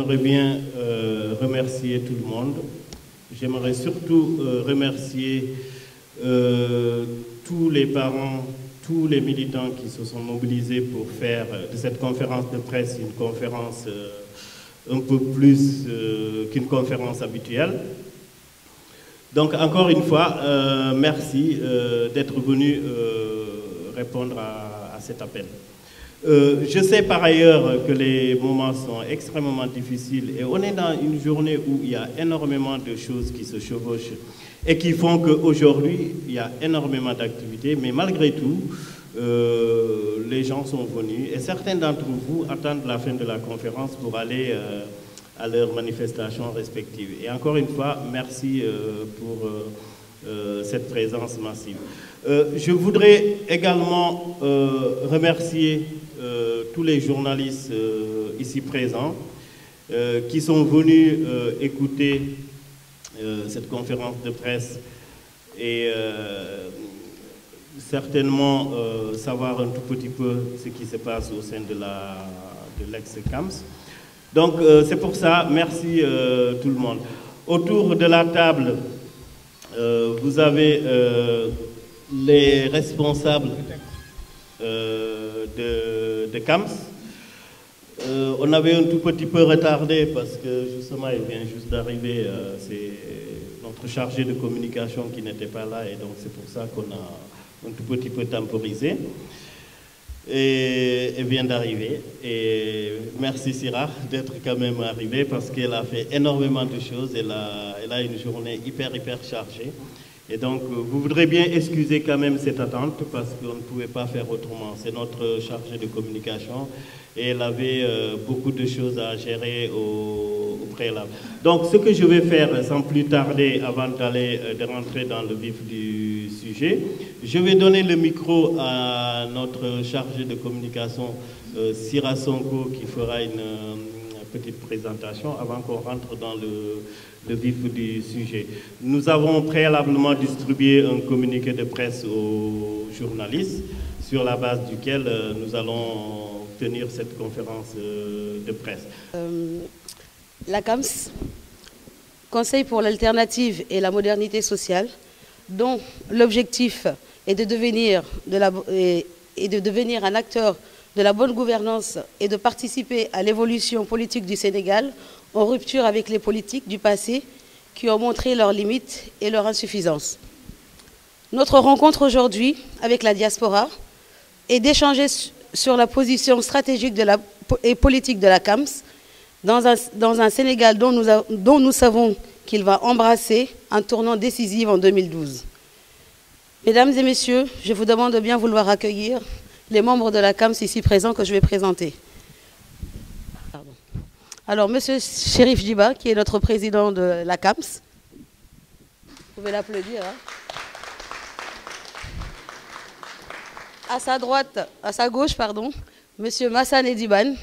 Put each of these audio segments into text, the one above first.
j'aimerais bien remercier tout le monde. J'aimerais surtout remercier tous les parents, tous les militants qui se sont mobilisés pour faire de cette conférence de presse une conférence un peu plus qu'une conférence habituelle. Donc encore une fois, merci d'être venu répondre à cet appel. Je sais par ailleurs que les moments sont extrêmement difficiles et on est dans une journée où il y a énormément de choses qui se chevauchent et qui font qu'aujourd'hui, il y a énormément d'activités, mais malgré tout, les gens sont venus et certains d'entre vous attendent la fin de la conférence pour aller à leurs manifestations respectives. Et encore une fois, merci pour cette présence massive. Je voudrais également remercier tous les journalistes ici présents qui sont venus écouter cette conférence de presse et certainement savoir un tout petit peu ce qui se passe au sein de l'ex-CAMS. Donc c'est pour ça, merci tout le monde. Autour de la table, vous avez les responsables de CAMS. On avait un tout petit peu retardé parce que justement il vient juste d'arriver, c'est notre chargé de communication qui n'était pas là et donc c'est pour ça qu'on a un tout petit peu temporisé et vient d'arriver. Et merci Syrah d'être quand même arrivée parce qu'elle a fait énormément de choses, elle a une journée hyper chargée. Et donc, vous voudrez bien excuser quand même cette attente parce qu'on ne pouvait pas faire autrement. C'est notre chargée de communication et elle avait beaucoup de choses à gérer au préalable. Donc, ce que je vais faire sans plus tarder, avant de rentrer dans le vif du sujet, je vais donner le micro à notre chargé de communication, Syrah Sonko, qui fera une petite présentation avant qu'on rentre dans le vif du sujet. Nous avons préalablement distribué un communiqué de presse aux journalistes sur la base duquel nous allons tenir cette conférence de presse. La CAMS, Conseil pour l'alternative et la modernité sociale, dont l'objectif est de devenir un acteur de la bonne gouvernance et de participer à l'évolution politique du Sénégal en rupture avec les politiques du passé qui ont montré leurs limites et leurs insuffisances. Notre rencontre aujourd'hui avec la diaspora est d'échanger sur la position stratégique et politique de la CAMS dans un Sénégal dont nous savons qu'il va embrasser un tournant décisif en 2012. Mesdames et messieurs, je vous demande de bien vouloir accueillir les membres de la CAMS ici présents que je vais présenter. Pardon. Alors, Monsieur Chérif Djiba, qui est notre président de la CAMS. Vous pouvez l'applaudir. Hein. À sa droite, à sa gauche, pardon, Monsieur Massane Ediban.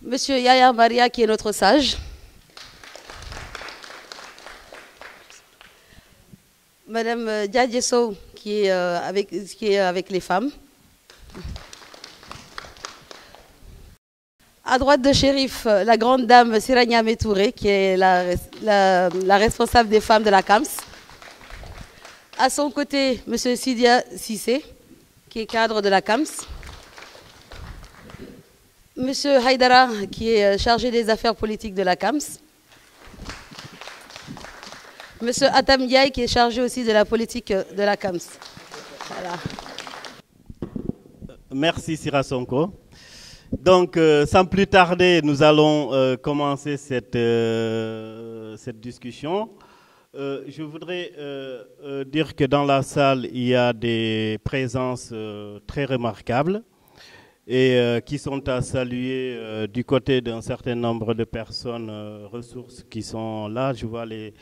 Monsieur Yaya Maria, qui est notre sage. Madame Diadjesso, qui est avec les femmes. À droite de Chérif, la grande dame Sirania Metouré, qui est la responsable des femmes de la CAMS. À son côté, Monsieur Sidia Sissé, qui est cadre de la CAMS. Monsieur Haïdara, qui est chargé des affaires politiques de la CAMS. Monsieur Atam Ndiaye, qui est chargé aussi de la politique de la CAMS. Voilà. Merci Syrah Sonko. Donc, sans plus tarder, nous allons commencer cette discussion. Je voudrais dire que dans la salle, il y a des présences très remarquables et qui sont à saluer du côté d'un certain nombre de personnes ressources qui sont là. Je vois les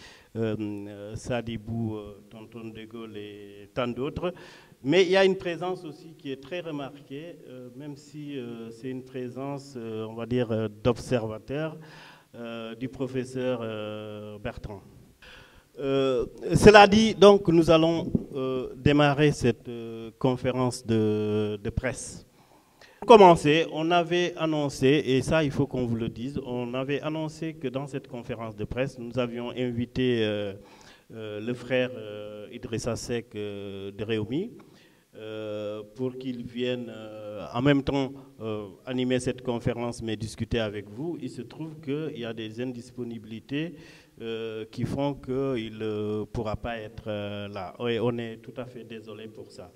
Sadibou, Tonton de Gaulle et tant d'autres. Mais il y a une présence aussi qui est très remarquée, même si c'est une présence, on va dire, d'observateur du professeur Bertrand. Cela dit, donc, nous allons démarrer cette conférence de presse. Pour commencer, on avait annoncé, et ça il faut qu'on vous le dise, on avait annoncé que dans cette conférence de presse, nous avions invité le frère Idrissa Seck de Rewmi, pour qu'il vienne en même temps animer cette conférence mais discuter avec vous. Il se trouve qu'il y a des indisponibilités qui font qu'il ne pourra pas être là. Et on est tout à fait désolé pour ça.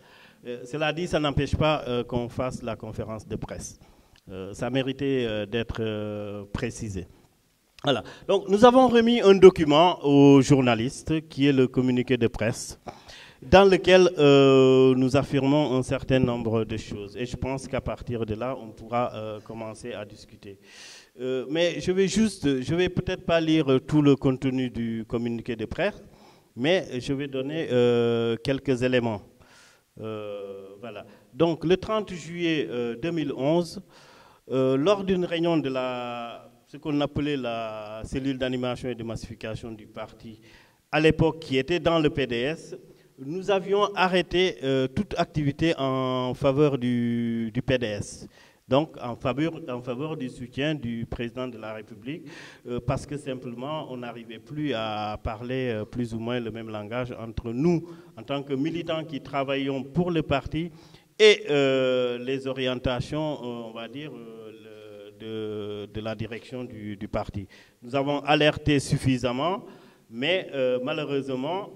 Cela dit, ça n'empêche pas qu'on fasse la conférence de presse. Ça méritait d'être précisé. Voilà. Donc nous avons remis un document aux journalistes qui est le communiqué de presse, dans lequel nous affirmons un certain nombre de choses. Et je pense qu'à partir de là, on pourra commencer à discuter. Mais je vais peut-être pas lire tout le contenu du communiqué de presse, mais je vais donner quelques éléments. Voilà. Donc le 30 juillet 2011, lors d'une réunion de ce qu'on appelait la cellule d'animation et de massification du parti, à l'époque qui était dans le PDS, nous avions arrêté toute activité en faveur du PDS, donc en faveur du soutien du président de la République, parce que simplement on n'arrivait plus à parler plus ou moins le même langage entre nous, en tant que militants qui travaillons pour le parti, et les orientations, on va dire, de la direction du parti. Nous avons alerté suffisamment, mais malheureusement,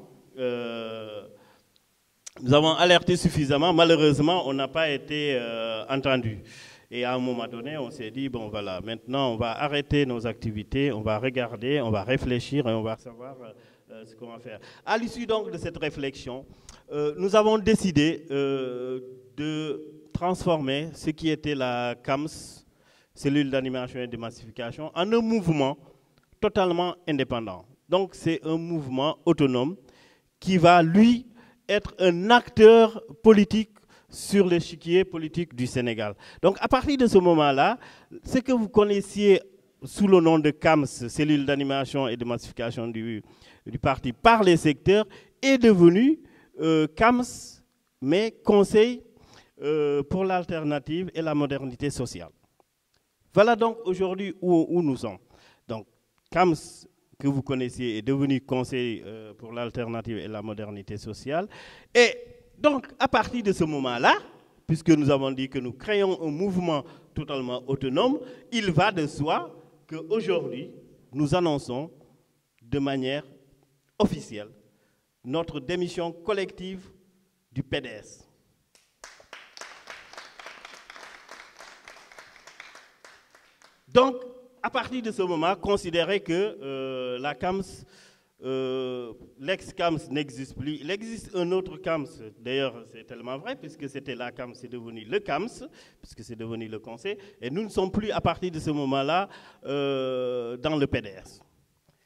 on n'a pas été entendu. Et à un moment donné, on s'est dit, bon voilà, maintenant on va arrêter nos activités, on va regarder, on va réfléchir et on va savoir ce qu'on va faire. À l'issue donc de cette réflexion, nous avons décidé de transformer ce qui était la CAMS, cellule d'animation et de massification, en un mouvement totalement indépendant. Donc c'est un mouvement autonome qui va, lui, être un acteur politique sur l'échiquier politique du Sénégal. Donc à partir de ce moment-là, ce que vous connaissiez sous le nom de CAMS, cellule d'animation et de massification du parti par les secteurs, est devenu CAMS, mais Conseil pour l'alternative et la modernité sociale. Voilà donc aujourd'hui où nous sommes. Donc CAMS, que vous connaissiez, est devenu Conseil pour l'alternative et la modernité sociale. Et donc, à partir de ce moment-là, puisque nous avons dit que nous créons un mouvement totalement autonome, il va de soi qu'aujourd'hui, nous annonçons de manière officielle notre démission collective du PDS. Donc, à partir de ce moment, considérez que la CAMS, l'ex-CAMS n'existe plus. Il existe un autre CAMS, d'ailleurs c'est tellement vrai, puisque c'était la CAMS, c'est devenu le CAMS, puisque c'est devenu le Conseil, et nous ne sommes plus à partir de ce moment-là dans le PDS.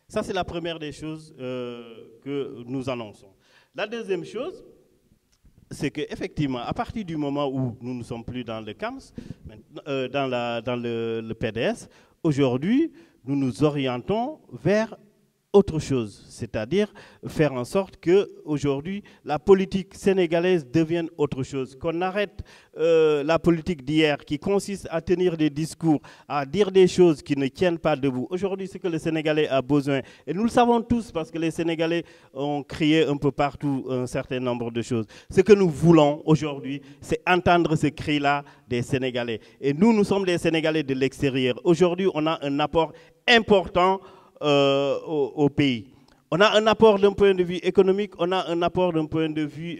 Ça c'est la première des choses que nous annonçons. La deuxième chose, c'est qu'effectivement, à partir du moment où nous ne sommes plus dans le CAMS, dans le PDS, aujourd'hui, nous nous orientons vers autre chose, c'est-à-dire faire en sorte qu'aujourd'hui, la politique sénégalaise devienne autre chose, qu'on arrête la politique d'hier qui consiste à tenir des discours, à dire des choses qui ne tiennent pas debout. Aujourd'hui, ce que le Sénégalais a besoin, et nous le savons tous parce que les Sénégalais ont crié un peu partout un certain nombre de choses. Ce que nous voulons aujourd'hui, c'est entendre ce cri-là des Sénégalais. Et nous sommes des Sénégalais de l'extérieur. Aujourd'hui, on a un apport important au pays. On a un apport d'un point de vue économique, on a un apport d'un point de vue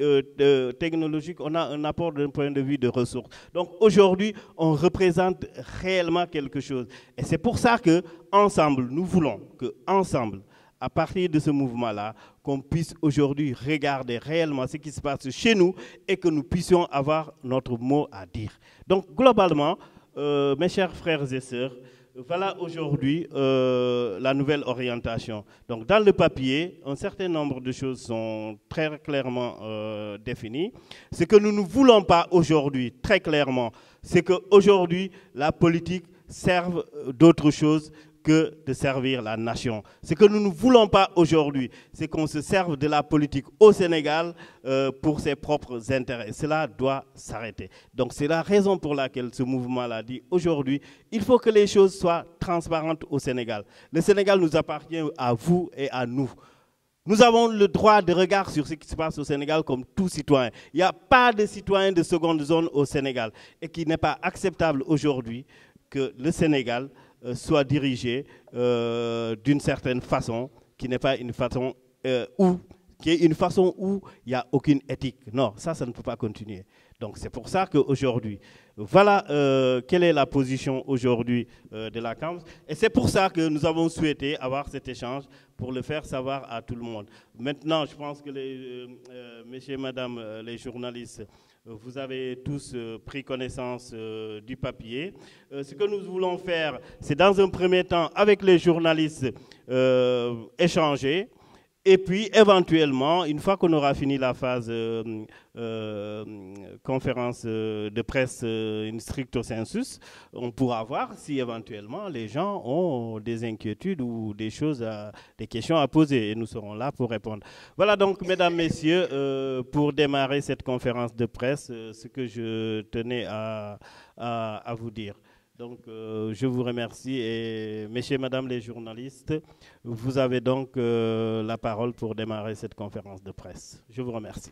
technologique, on a un apport d'un point de vue de ressources. Donc aujourd'hui, on représente réellement quelque chose. Et c'est pour ça que ensemble, nous voulons que ensemble, à partir de ce mouvement-là, qu'on puisse aujourd'hui regarder réellement ce qui se passe chez nous et que nous puissions avoir notre mot à dire. Donc globalement, mes chers frères et sœurs, voilà aujourd'hui la nouvelle orientation. Donc dans le papier, un certain nombre de choses sont très clairement définies. Ce que nous ne voulons pas aujourd'hui, très clairement, c'est qu'aujourd'hui, la politique serve d'autre chose que de servir la nation. Ce que nous ne voulons pas aujourd'hui, c'est qu'on se serve de la politique au Sénégal pour ses propres intérêts. Cela doit s'arrêter. Donc c'est la raison pour laquelle ce mouvement-là dit aujourd'hui, il faut que les choses soient transparentes au Sénégal. Le Sénégal nous appartient à vous et à nous. Nous avons le droit de regard sur ce qui se passe au Sénégal comme tout citoyen. Il n'y a pas de citoyen de seconde zone au Sénégal et qu'il n'est pas acceptable aujourd'hui que le Sénégal soit dirigé d'une certaine façon, qui n'est pas une façon qui est une façon où il n'y a aucune éthique. Non, ça ne peut pas continuer. Donc c'est pour ça qu'aujourd'hui, voilà quelle est la position aujourd'hui de la CAMS. Et c'est pour ça que nous avons souhaité avoir cet échange pour le faire savoir à tout le monde. Maintenant, je pense que messieurs et madame les journalistes, vous avez tous pris connaissance du papier. Ce que nous voulons faire, c'est dans un premier temps, avec les journalistes, échanger. Et puis, éventuellement, une fois qu'on aura fini la phase conférence de presse in stricto sensus, on pourra voir si éventuellement les gens ont des inquiétudes ou des questions à poser. Et nous serons là pour répondre. Voilà donc, mesdames, messieurs, pour démarrer cette conférence de presse, ce que je tenais à vous dire. Donc, je vous remercie et messieurs et madame les journalistes, vous avez donc la parole pour démarrer cette conférence de presse. Je vous remercie.